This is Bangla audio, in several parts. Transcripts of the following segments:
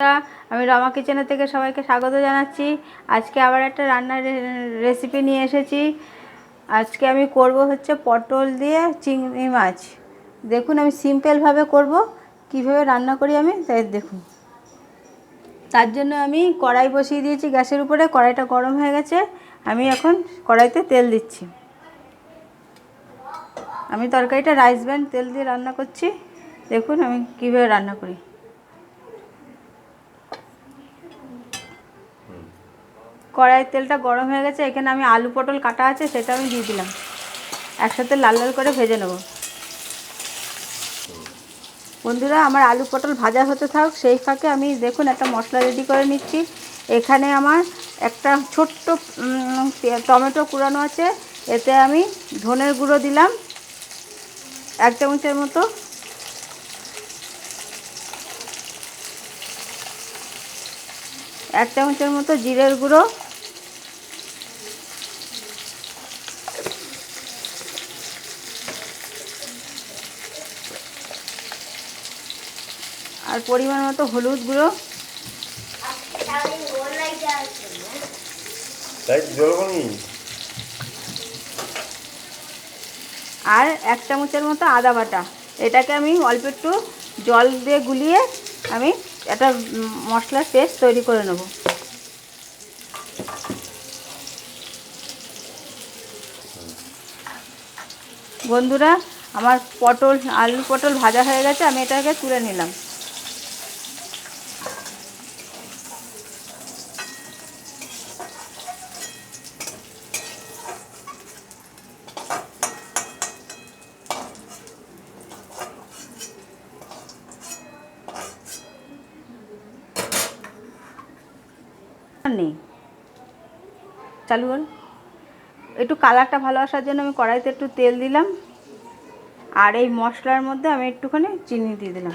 আমি রমা কিচেনের থেকে সবাইকে স্বাগত জানাচ্ছি। আজকে আবার একটা রান্নার রেসিপি নিয়ে এসেছি। আজকে আমি করব হচ্ছে পটল দিয়ে চিংড়ি মাছ। দেখুন আমি সিম্পলভাবে করব, কিভাবে রান্না করি আমি তাই দেখুন। তার জন্য আমি কড়াই বসিয়ে দিয়েছি গ্যাসের উপরে। কড়াইটা গরম হয়ে গেছে, আমি এখন কড়াইতে তেল দিচ্ছি। আমি তরকারিটা রাইস ব্র্যান্ড তেল দিয়ে রান্না করছি। দেখুন আমি কীভাবে রান্না করি। কড়াইয়ের তেলটা গরম হয়ে গেছে, এখানে আমি আলু পটল কাটা আছে সেটা আমি দিয়ে দিলাম। একসাথে লাল লাল করে ভেজে নেব। বন্ধুরা আমার আলু পটল ভাজা হতে থাক, সেই ফাঁকে আমি দেখুন একটা মশলা রেডি করে নিচ্ছি। এখানে আমার একটা ছোট্ট টমেটো কুড়ানো আছে, এতে আমি ধনের গুঁড়ো দিলাম 1 চামচের মতো। এক চামচের মতো জিরের গুঁড়ো, আর পরিমাণ মতো হলুদ গুঁড়ো, আর 1 চামচের মতো আদা বাটা। এটাকে আমি অল্প একটু জল দিয়ে গুলিয়ে আমি একটা মশলার পেস্ট তৈরি করে নেব। বন্ধুরা আমার আলু পটল ভাজা হয়ে গেছে, আমি এটাকে তুলে নিলাম। নেই চালু হল। একটু কালারটা ভালো আসার জন্য আমি কড়াইতে একটু তেল দিলাম, আর এই মশলার মধ্যে আমি একটুখানি চিনি দিয়ে দিলাম।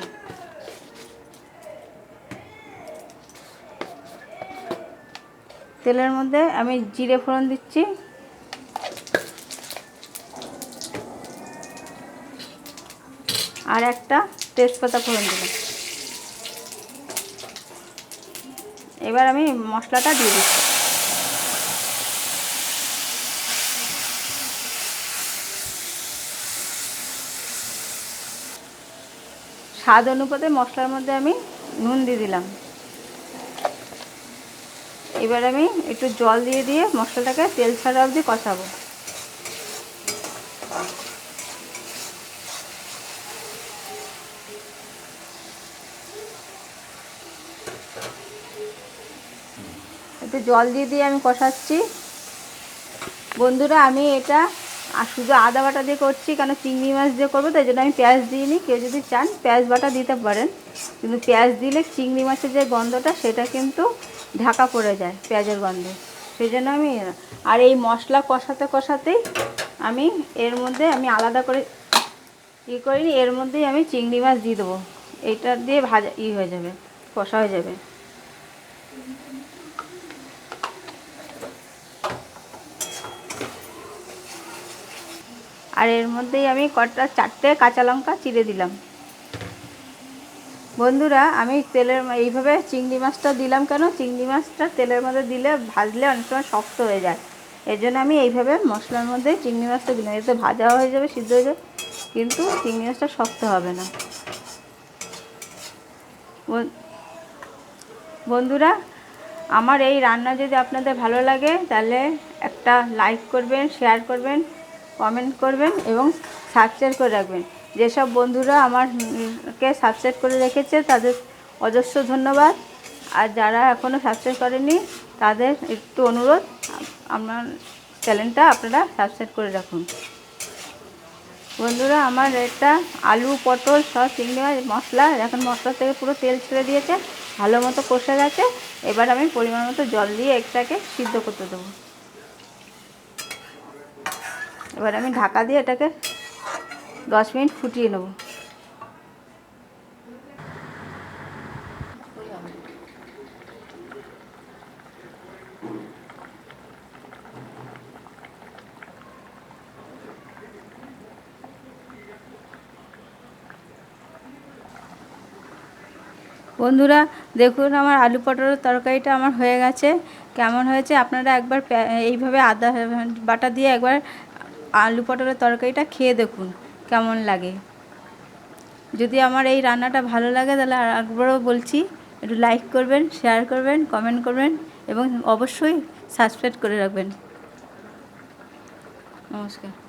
তেলের মধ্যে আমি জিরে ফোড়ন দিচ্ছি, আর একটা তেজপাতা ফোড়ন দিলাম। এবার আমি মশলাটা দিয়ে দিচ্ছি। স্বাদ অনুপাতে মশলার মধ্যে আমি নুন দিয়ে দিলাম। এবার আমি একটু জল দিয়ে মশলাটাকে তেল ছাড়া অবধি কষাবো। একটু জল দিয়ে আমি কষাচ্ছি। বন্ধুরা আমি এটা শুধু আদা বাটা দিয়ে করছি, কেন চিংড়ি মাছ দিয়ে করবো, তাই জন্য আমি পেঁয়াজ দিইনি। কেউ যদি চান পেঁয়াজ বাটা দিতে পারেন, কিন্তু পেঁয়াজ দিলে চিংড়ি মাছের যে গন্ধটা সেটা কিন্তু ঢাকা পড়ে যায় পেঁয়াজের গন্ধে, সেই জন্য আমি। আর এই মশলা কষাতেই আমি এর মধ্যে আমি আলাদা করে করিনি, এর মধ্যেই আমি চিংড়ি মাছ দিয়ে দেবো। এইটা দিয়ে ভাজা হয়ে যাবে, কষা হয়ে যাবে। আর এর মধ্যেই আমি 4টে কাঁচা লঙ্কা চিড়ে দিলাম। বন্ধুরা আমি এইভাবে চিংড়ি মাছটা দিলাম কেন, চিংড়ি মাছটা তেলের মধ্যে দিলে ভাজলে অনেক সময় শক্ত হয়ে যায়, এর জন্য আমি এইভাবে মশলার মধ্যে চিংড়ি মাছটা দিলাম। এতে ভাজা হয়ে যাবে, সিদ্ধ হয়ে যাবে, কিন্তু চিংড়ি মাছটা শক্ত হবে না। বন্ধুরা আমার এই রান্না যদি আপনাদের ভালো লাগে তাহলে একটা লাইক করবেন, শেয়ার করবেন, কমেন্ট করবেন এবং সাবস্ক্রাইব করে রাখবেন। যেসব বন্ধুরা আমারকে সাবস্ক্রাইব করে রেখেছে তাদের অজস্র ধন্যবাদ। আর যারা এখনও সাবস্ক্রাইব করেনি তাদের একটু অনুরোধ, আমার চ্যানেলটা আপনারা সাবস্ক্রাইব করে রাখুন। বন্ধুরা আমার এটা আলু পটল সব চিংড়ি মাছ মশলা এখন মশলা থেকে পুরো তেল ছেড়ে দিয়েছে, ভালো মতো কষে গেছে। এবার আমি পরিমাণ মতো জল দিয়ে এটাকে সিদ্ধ করতে দেবো। এবার আমি ঢাকা দিয়ে এটাকে 10 মিনিট ফুটিয়ে নেব। বন্ধুরা দেখুন আমার আলু পটলের তরকারিটা আমার হয়ে গেছে। কেমন হয়েছে আপনারা একবার এইভাবে আদা বাটা দিয়ে একবার আলু পটলের তরকারিটা খেয়ে দেখুন কেমন লাগে। যদি আমার এই রান্নাটা ভালো লাগে তাহলে একবারও বলছি একটু লাইক করবেন, শেয়ার করবেন, কমেন্ট করবেন এবং অবশ্যই সাবস্ক্রাইব করে রাখবেন। নমস্কার।